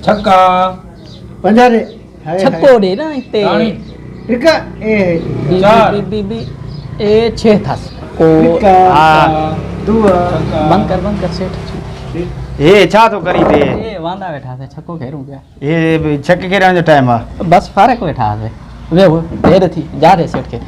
छक्का पंजारे छक्को दे ना इतने रानी रिका ए चार बी ए 6 था को रिका दुआ बंद कर सेठ ये छा तो करी थे ए वांदा बैठा थे छक्को घेरूं क्या ये छक्के खेलने जो टाइम है बस फारक बैठा थे वे वो देर थी जा रहे सेठ के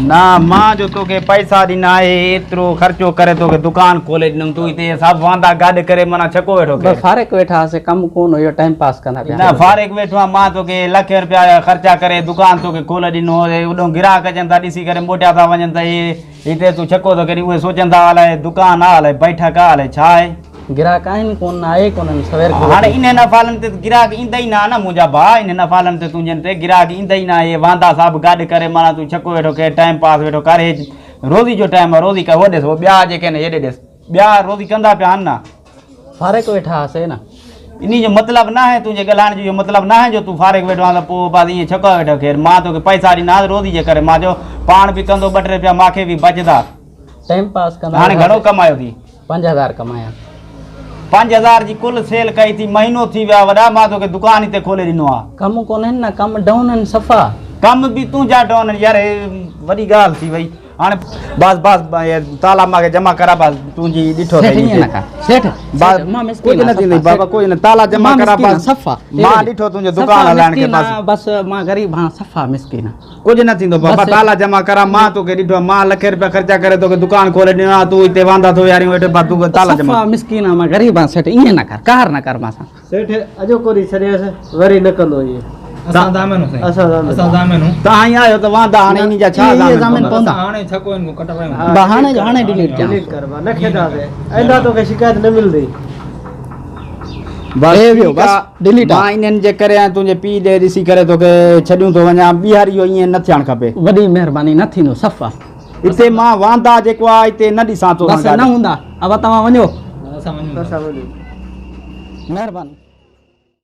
ना मां जो तो के पैसा दिना है इतरो खर्चो करे तो के दुकान खोले दिनम तू इते सब वांदा गाड करे मना छको वेठो के बस फारक बैठा से कम कोन हो टाइम पास करना ना फारेक वेठो मां तो के लाख रुपया खर्चा करे दुकान तो के खोले दिनो उडो गिराक जनता दिसी करे मोटिया था वजन त ये इते तू छको तो करी उहे सोचंदा आले दुकान आले बैठक आले छाए गिराक आइन कोन आए कोन सवेर को हाणे इने न फालन ते गिराक इंदा ही ना ना मुजा भा इने न फालन ते तुंजन ते गिराक इंदा ही ना ये वांदा साहब गाड करे माना तू छको वेठो के टाइम पास वेठो करे रोजी जो टाइम रोजी का होदेस वो ब्या जे के ने येडे देस ब्या रोजी कंदा पे ना फारक बैठा से ना इनी जो मतलब ना है तुझे गलान जो मतलब ना है जो तू फारेक वेठो आ पो बाद ये छको वेठो खेर मां तो के पैसा दी ना रोजी जे करे मां जो पान भी कंदो 2 रुपया माखे भी बचदा टाइम पास करना हाणे घणो कमायो थी 5000 कमाया 5000 जी कुल सेल कई थी महीनो थी वया वडा मां तो के दुकान इते खोले दिनो आ कम कोन है ना कम डाउन सफा कम भी तू जा डोन यार वडी गाल थी भाई हाणे बस ताला मां के जमा करा बस तू जी डिठो सेठ ना का सेठ बस मां कोई न थी बाबा कोई न ताला जमा करा बस सफा मां डिठो तुझे दुकान हलाण के बस बस मां गरीब हां सफा मिस्किन कुछ न थींदो बाबा ताला जमा करा मां तो के डिठो मां लाख रुपया खर्चा करे तो के दुकान खोले दिना तू इते वांदा तो यार वेठे बा तू ताला जमा सफा मिस्किन मां गरीब हां सेठ इए ना कर मा सा सेठ अजो कोरी छरियास वरी न कंदो ये असां दामन से असां दामन ता ही आयो तो वांदा हाणे इनी जा छा दामन पवंदा हाणे छको इनको कटवायो हाणे डिलीट क्या डिलीट करवा न खेदा दे एंदा तो के शिकायत न मिलदी बस डिलीट मां इनन जे करे तुझे पी दे दिसी करे तो के छड्यूं तो वञा बिहारियो इए न थियण खपे वडी मेहरबानी न थीनो सफा इते मां वांदा जेको आ इते न दिसां तो बस न हुंदा अब तवा वञो असां वञूं असां वञू मेहरबानी